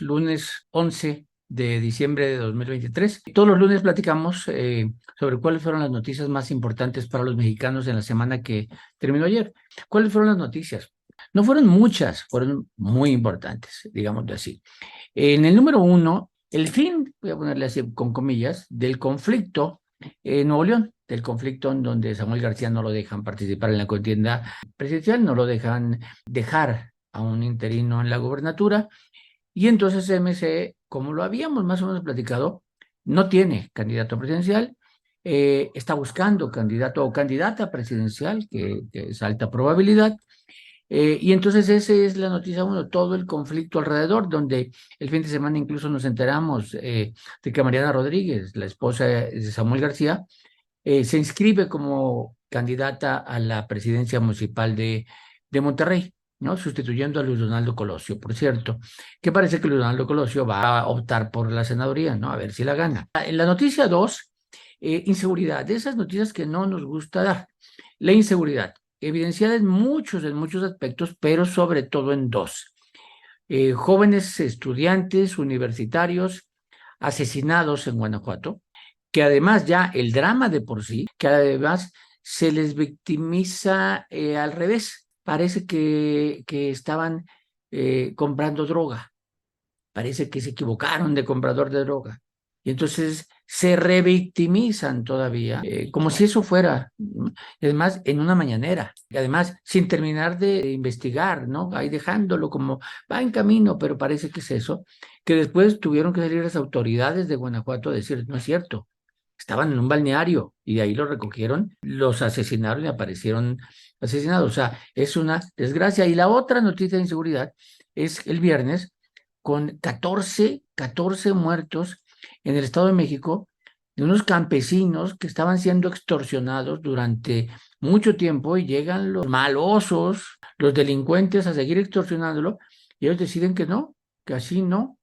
Lunes 11 de diciembre de 2023. Todos los lunes platicamos sobre cuáles fueron las noticias más importantes para los mexicanos en la semana que terminó ayer. ¿Cuáles fueron las noticias? No fueron muchas, fueron muy importantes, digámoslo así. En el número uno, el fin, voy a ponerle así con comillas, del conflicto en Nuevo León, del conflicto en donde Samuel García no lo dejan participar en la contienda presidencial, no lo dejar a un interino en la gobernatura. Y entonces MC, como lo habíamos más o menos platicado, no tiene candidato presidencial, está buscando candidato o candidata presidencial, que es alta probabilidad. Y entonces esa es la noticia uno, todo el conflicto alrededor, donde el fin de semana incluso nos enteramos de que Mariana Rodríguez, la esposa de Samuel García, se inscribe como candidata a la presidencia municipal de Monterrey, ¿no? Sustituyendo a Luis Donaldo Colosio, por cierto, que parece que Luis Donaldo Colosio va a optar por la senaduría, ¿no? A ver si la gana. En la noticia 2, inseguridad, de esas noticias que no nos gusta dar. La inseguridad, evidenciada en muchos aspectos, pero sobre todo en dos. Jóvenes estudiantes universitarios asesinados en Guanajuato, que además ya el drama de por sí, que además se les victimiza al revés. Parece que estaban comprando droga, parece que se equivocaron de comprador de droga. Y entonces se revictimizan todavía, como si eso fuera, además en una mañanera, y además sin terminar de investigar, ¿no? Ahí dejándolo como va en camino, pero parece que es eso, que después tuvieron que salir las autoridades de Guanajuato a decir, no es cierto, estaban en un balneario y de ahí los recogieron, los asesinaron y aparecieron asesinados. O sea, es una desgracia. Y la otra noticia de inseguridad es el viernes con 14 muertos en el Estado de México de unos campesinos que estaban siendo extorsionados durante mucho tiempo y llegan los malosos, los delincuentes a seguir extorsionándolo y ellos deciden que no, que así no,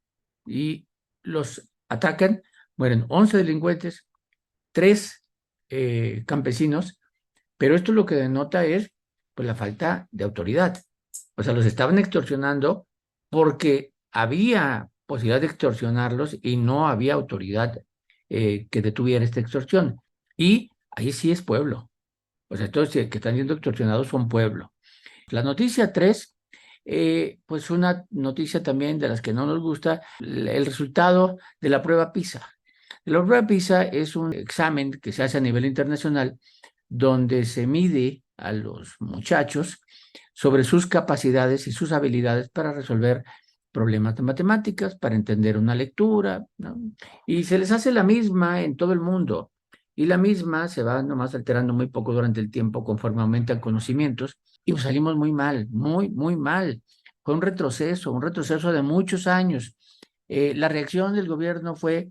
y los atacan, mueren 11 delincuentes, 3 campesinos, pero esto lo que denota es pues la falta de autoridad. O sea, los estaban extorsionando porque había posibilidad de extorsionarlos y no había autoridad que detuviera esta extorsión. Y ahí sí es pueblo. O sea, todos que están siendo extorsionados son pueblo. La noticia 3, pues una noticia también de las que no nos gusta, el resultado de la prueba PISA. La prueba PISA es un examen que se hace a nivel internacional donde se mide a los muchachos sobre sus capacidades y sus habilidades para resolver problemas de matemáticas, para entender una lectura, ¿no? Y se les hace la misma en todo el mundo. Y la misma se va nomás alterando muy poco durante el tiempo conforme aumentan conocimientos. Y pues salimos muy mal, muy mal. Fue un retroceso de muchos años. La reacción del gobierno fue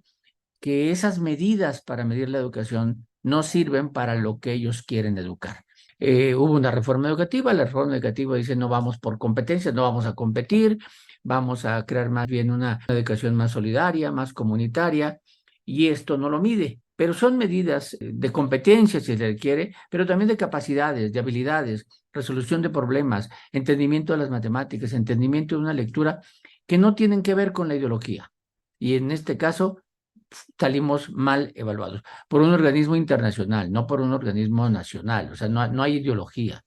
que esas medidas para medir la educación no sirven para lo que ellos quieren educar. Hubo una reforma educativa, la reforma educativa dice no vamos por competencias, no vamos a competir, vamos a crear más bien una educación más solidaria, más comunitaria, y esto no lo mide. Pero son medidas de competencias, si se requiere, pero también de capacidades, de habilidades, resolución de problemas, entendimiento de las matemáticas, entendimiento de una lectura que no tienen que ver con la ideología. Y en este caso, salimos mal evaluados por un organismo internacional, no por un organismo nacional, o sea, no hay ideología.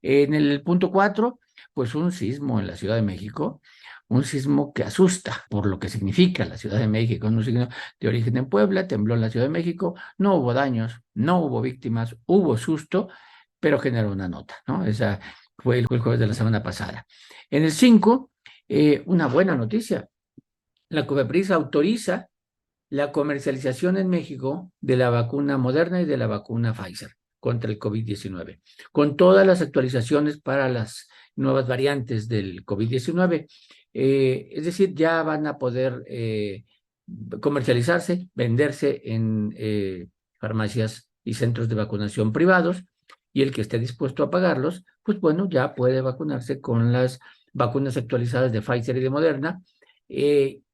En el punto 4, pues un sismo en la Ciudad de México, un sismo que asusta por lo que significa la Ciudad de México, un signo de origen en Puebla, tembló en la Ciudad de México, no hubo daños, no hubo víctimas, hubo susto, pero generó una nota, ¿no? Esa fue el jueves de la semana pasada. En el 5, una buena noticia, la COFEPRIS autoriza la comercialización en México de la vacuna Moderna y de la vacuna Pfizer contra el COVID-19, con todas las actualizaciones para las nuevas variantes del COVID-19. Es decir, ya van a poder comercializarse, venderse en farmacias y centros de vacunación privados, y el que esté dispuesto a pagarlos, pues bueno, ya puede vacunarse con las vacunas actualizadas de Pfizer y de Moderna.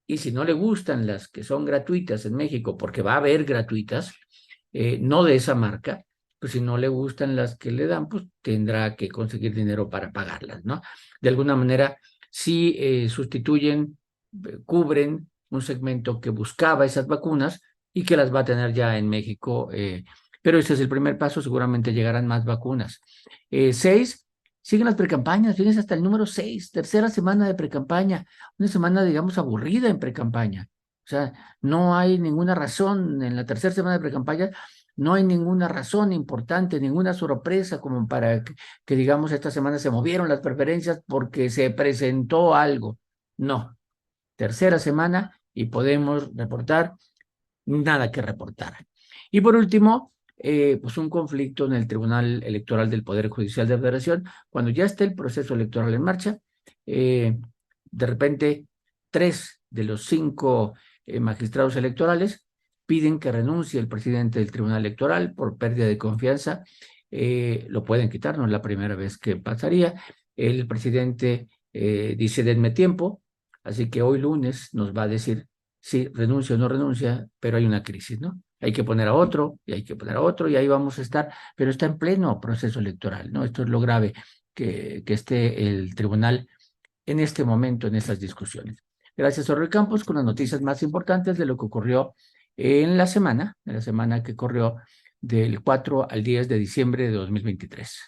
Y si no le gustan las que son gratuitas en México, porque va a haber gratuitas, no de esa marca, pues si no le gustan las que le dan, pues tendrá que conseguir dinero para pagarlas, ¿no? De alguna manera, sí sustituyen cubren un segmento que buscaba esas vacunas y que las va a tener ya en México. Pero ese es el primer paso, seguramente llegarán más vacunas. 6, siguen las precampañas, fíjense hasta el número 6, tercera semana de precampaña, una semana, digamos, aburrida en precampaña. O sea, no hay ninguna razón en la tercera semana de precampaña, no hay ninguna razón importante, ninguna sorpresa como para que digamos esta semana se movieron las preferencias porque se presentó algo. No, tercera semana y podemos reportar nada que reportar. Y por último, pues un conflicto en el Tribunal Electoral del Poder Judicial de la Federación, cuando ya está el proceso electoral en marcha, de repente 3 de los 5 magistrados electorales piden que renuncie el presidente del Tribunal Electoral por pérdida de confianza. Lo pueden quitar, no es la primera vez que pasaría. El presidente dice, denme tiempo, así que hoy lunes nos va a decir si renuncia o no renuncia, pero hay una crisis, ¿no? Hay que poner a otro, y hay que poner a otro, y ahí vamos a estar, pero está en pleno proceso electoral, ¿no? Esto es lo grave, que esté el tribunal en este momento en estas discusiones. Gracias, Jorge Campos, con las noticias más importantes de lo que ocurrió en la semana que corrió del 4 al 10 de diciembre de 2023.